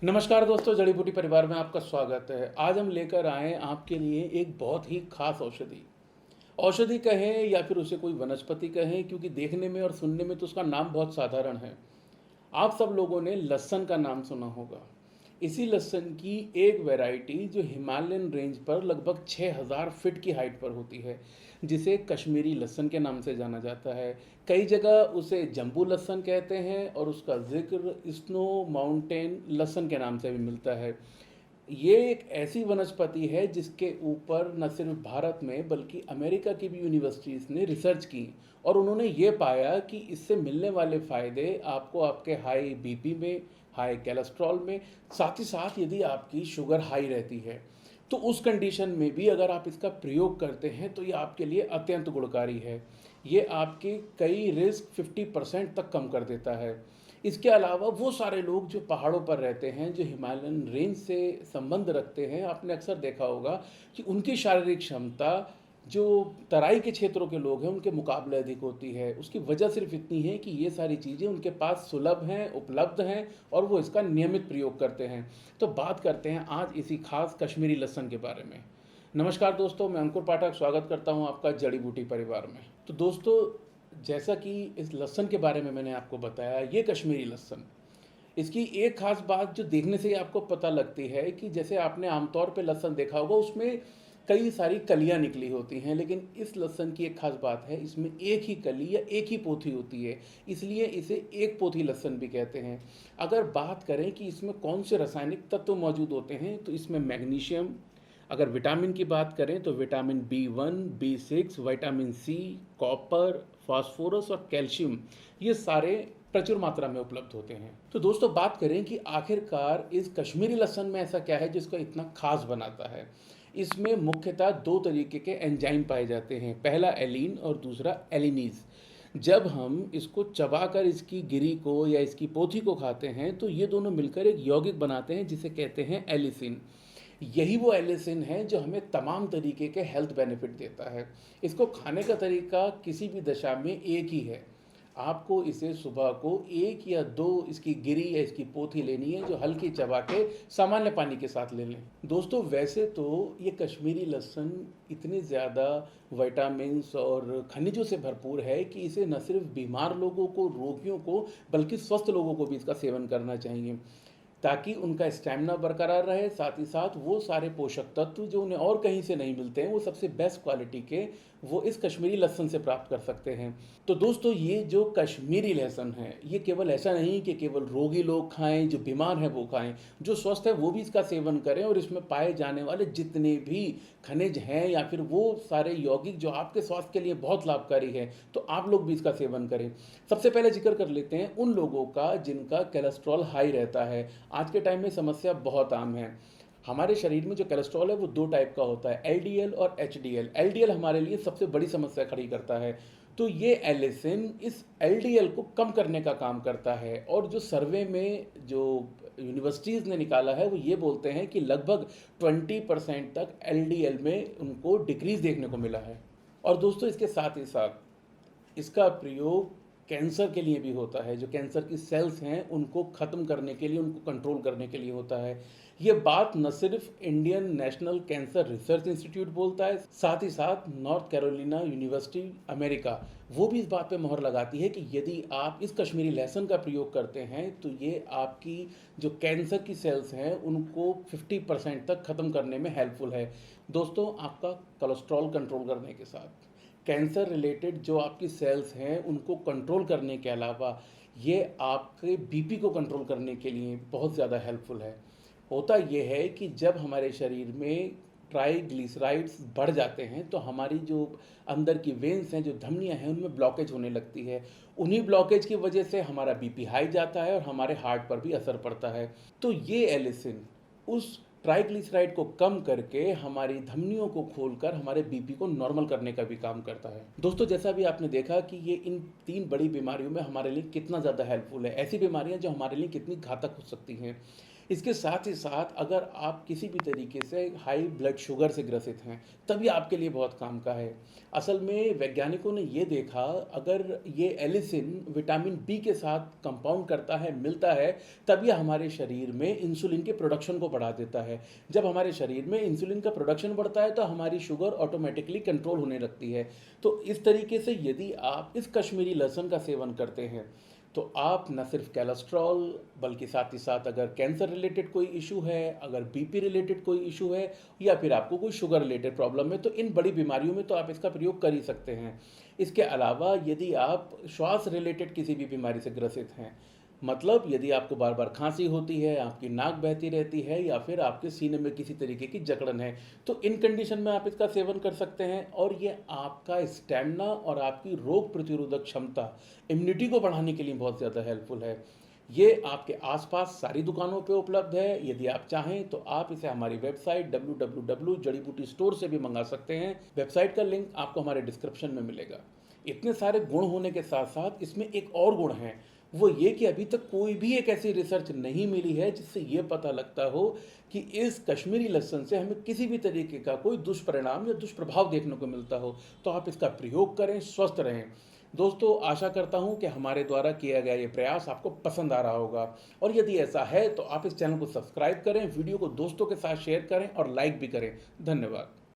नमस्कार दोस्तों, जड़ी बूटी परिवार में आपका स्वागत है। आज हम लेकर आए आपके लिए एक बहुत ही खास औषधि। औषधि कहें या फिर उसे कोई वनस्पति कहें, क्योंकि देखने में और सुनने में तो उसका नाम बहुत साधारण है। आप सब लोगों ने लहसुन का नाम सुना होगा। इसी लहसुन की एक वैरायटी जो हिमालयन रेंज पर लगभग 6000 फीट की हाइट पर होती है, जिसे कश्मीरी लहसुन के नाम से जाना जाता है। कई जगह उसे जम्बू लहसुन कहते हैं और उसका जिक्र स्नो माउंटेन लहसुन के नाम से भी मिलता है। ये एक ऐसी वनस्पति है जिसके ऊपर न सिर्फ भारत में बल्कि अमेरिका की भी यूनिवर्सिटीज़ ने रिसर्च की और उन्होंने ये पाया कि इससे मिलने वाले फ़ायदे आपको आपके हाई बीपी में, हाई कोलेस्ट्रॉल में, साथ ही साथ यदि आपकी शुगर हाई रहती है तो उस कंडीशन में भी अगर आप इसका प्रयोग करते हैं तो ये आपके लिए अत्यंत गुणकारी है। ये आपके कई रिस्क 50% तक कम कर देता है। इसके अलावा वो सारे लोग जो पहाड़ों पर रहते हैं, जो हिमालयन रेंज से संबंध रखते हैं, आपने अक्सर देखा होगा कि उनकी शारीरिक क्षमता जो तराई के क्षेत्रों के लोग हैं उनके मुकाबले अधिक होती है। उसकी वजह सिर्फ इतनी है कि ये सारी चीज़ें उनके पास सुलभ हैं, उपलब्ध हैं और वो इसका नियमित प्रयोग करते हैं। तो बात करते हैं आज इसी खास कश्मीरी लहसुन के बारे में। नमस्कार दोस्तों, मैं अंकुर पाठक स्वागत करता हूं आपका जड़ी बूटी परिवार में। तो दोस्तों, जैसा कि इस लहसुन के बारे में मैंने आपको बताया, ये कश्मीरी लहसुन, इसकी एक खास बात जो देखने से ही आपको पता लगती है कि जैसे आपने आमतौर पे लहसुन देखा होगा उसमें कई सारी कलियां निकली होती हैं, लेकिन इस लहसुन की एक खास बात है, इसमें एक ही कली या एक ही पोथी होती है, इसलिए इसे एक पोथी लहसुन भी कहते हैं। अगर बात करें कि इसमें कौन से रासायनिक तत्व मौजूद होते हैं तो इसमें मैग्नीशियम, अगर विटामिन की बात करें तो vitamin B1, B6, vitamin C, copper, phosphorus और कैल्शियम, ये सारे प्रचुर मात्रा में उपलब्ध होते हैं। तो दोस्तों, बात करें कि आखिरकार इस कश्मीरी लहसुन में ऐसा क्या है जिसको इतना खास बनाता है। इसमें मुख्यतः दो तरीके के एंजाइम पाए जाते हैं, पहला एलिन और दूसरा एलिनीज। जब हम इसको चबाकर इसकी गिरी को या इसकी पोथी को खाते हैं तो ये दोनों मिलकर एक यौगिक बनाते हैं जिसे कहते हैं एलिसिन। यही वो एलिसिन है जो हमें तमाम तरीके के हेल्थ बेनिफिट देता है। इसको खाने का तरीका किसी भी दशा में एक ही है। आपको इसे सुबह को एक या दो इसकी गिरी या इसकी पोथी लेनी है जो हल्की चबा के सामान्य पानी के साथ ले लें। दोस्तों, वैसे तो ये कश्मीरी लहसुन इतने ज़्यादा विटामिन्स और खनिजों से भरपूर है कि इसे न सिर्फ बीमार लोगों को, रोगियों को, बल्कि स्वस्थ लोगों को भी इसका सेवन करना चाहिए ताकि उनका स्टैमिना बरकरार रहे। साथ ही साथ वो सारे पोषक तत्व जो उन्हें और कहीं से नहीं मिलते हैं, वो सबसे बेस्ट क्वालिटी के वो इस कश्मीरी लहसुन से प्राप्त कर सकते हैं। तो दोस्तों, ये जो कश्मीरी लहसुन है, ये केवल ऐसा नहीं कि केवल रोगी लोग खाएं, जो बीमार हैं वो खाएं, जो स्वस्थ है वो भी इसका सेवन करें और इसमें पाए जाने वाले जितने भी खनिज हैं या फिर वो सारे यौगिक जो आपके स्वास्थ्य के लिए बहुत लाभकारी है, तो आप लोग भी इसका सेवन करें। सबसे पहले जिक्र कर लेते हैं उन लोगों का जिनका कोलेस्ट्रॉल हाई रहता है। आज के टाइम में समस्या बहुत आम है। हमारे शरीर में जो कोलेस्ट्रॉल है वो दो टाइप का होता है, एलडीएल और एचडीएल। एलडीएल हमारे लिए सबसे बड़ी समस्या खड़ी करता है। तो ये एलिसिन इस एलडीएल को कम करने का काम करता है और जो सर्वे में जो यूनिवर्सिटीज़ ने निकाला है वो ये बोलते हैं कि लगभग 20% तक एलडीएल में उनको डिक्रीज देखने को मिला है। और दोस्तों, इसके साथ ही साथ इसका प्रयोग कैंसर के लिए भी होता है। जो कैंसर की सेल्स हैं उनको ख़त्म करने के लिए, उनको कंट्रोल करने के लिए होता है। ये बात न सिर्फ Indian national cancer research institute बोलता है, साथ ही साथ नॉर्थ कैरोलिना यूनिवर्सिटी अमेरिका, वो भी इस बात पे मोहर लगाती है कि यदि आप इस कश्मीरी लहसुन का प्रयोग करते हैं तो ये आपकी जो कैंसर की सेल्स हैं उनको 50% तक ख़त्म करने में हेल्पफुल है। दोस्तों, आपका कोलेस्ट्रॉल कंट्रोल करने के साथ कैंसर रिलेटेड जो आपकी सेल्स हैं उनको कंट्रोल करने के अलावा ये आपके बीपी को कंट्रोल करने के लिए बहुत ज़्यादा हेल्पफुल है। होता यह है कि जब हमारे शरीर में ट्राइग्लिसराइड्स बढ़ जाते हैं तो हमारी जो अंदर की वेन्स हैं, जो धमनियां हैं, उनमें ब्लॉकेज होने लगती है। उन्हीं ब्लॉकेज की वजह से हमारा बीपी हाई जाता है और हमारे हार्ट पर भी असर पड़ता है। तो ये एलिसिन उस ट्राइग्लिसराइड को कम करके हमारी धमनियों को खोलकर हमारे बीपी को नॉर्मल करने का भी काम करता है। दोस्तों, जैसा भी आपने देखा कि ये इन तीन बड़ी बीमारियों में हमारे लिए कितना ज़्यादा हेल्पफुल है। ऐसी बीमारियां जो हमारे लिए कितनी घातक हो सकती हैं। इसके साथ ही साथ अगर आप किसी भी तरीके से हाई ब्लड शुगर से ग्रसित हैं, तब ये आपके लिए बहुत काम का है। असल में वैज्ञानिकों ने ये देखा, अगर ये एलिसिन विटामिन बी के साथ कंपाउंड करता है, मिलता है, तब ये हमारे शरीर में इंसुलिन के प्रोडक्शन को बढ़ा देता है। जब हमारे शरीर में इंसुलिन का प्रोडक्शन बढ़ता है तो हमारी शुगर ऑटोमेटिकली कंट्रोल होने लगती है। तो इस तरीके से यदि आप इस कश्मीरी लहसुन का सेवन करते हैं तो आप न सिर्फ कोलेस्ट्रॉल, बल्कि साथ ही साथ अगर कैंसर रिलेटेड कोई इशू है, अगर बीपी रिलेटेड कोई इशू है, या फिर आपको कोई शुगर रिलेटेड प्रॉब्लम है, तो इन बड़ी बीमारियों में तो आप इसका प्रयोग कर ही सकते हैं। इसके अलावा यदि आप श्वास रिलेटेड किसी भी बीमारी से ग्रसित हैं, मतलब यदि आपको बार बार खांसी होती है, आपकी नाक बहती रहती है, या फिर आपके सीने में किसी तरीके की जकड़न है, तो इन कंडीशन में आप इसका सेवन कर सकते हैं और ये आपका स्टैमिना और आपकी रोग प्रतिरोधक क्षमता, इम्यूनिटी को बढ़ाने के लिए बहुत ज़्यादा हेल्पफुल है। ये आपके आसपास सारी दुकानों पे उपलब्ध है। यदि आप चाहें तो आप इसे हमारी वेबसाइट www जड़ी बूटी स्टोर से भी मंगा सकते हैं। वेबसाइट का लिंक आपको हमारे डिस्क्रिप्शन में मिलेगा। इतने सारे गुण होने के साथ साथ इसमें एक और गुण है, वो ये कि अभी तक कोई भी एक ऐसी रिसर्च नहीं मिली है जिससे ये पता लगता हो कि इस कश्मीरी लहसुन से हमें किसी भी तरीके का कोई दुष्परिणाम या दुष्प्रभाव देखने को मिलता हो। तो आप इसका प्रयोग करें, स्वस्थ रहें। दोस्तों, आशा करता हूँ कि हमारे द्वारा किया गया ये प्रयास आपको पसंद आ रहा होगा, और यदि ऐसा है तो आप इस चैनल को सब्सक्राइब करें, वीडियो को दोस्तों के साथ शेयर करें और लाइक भी करें। धन्यवाद।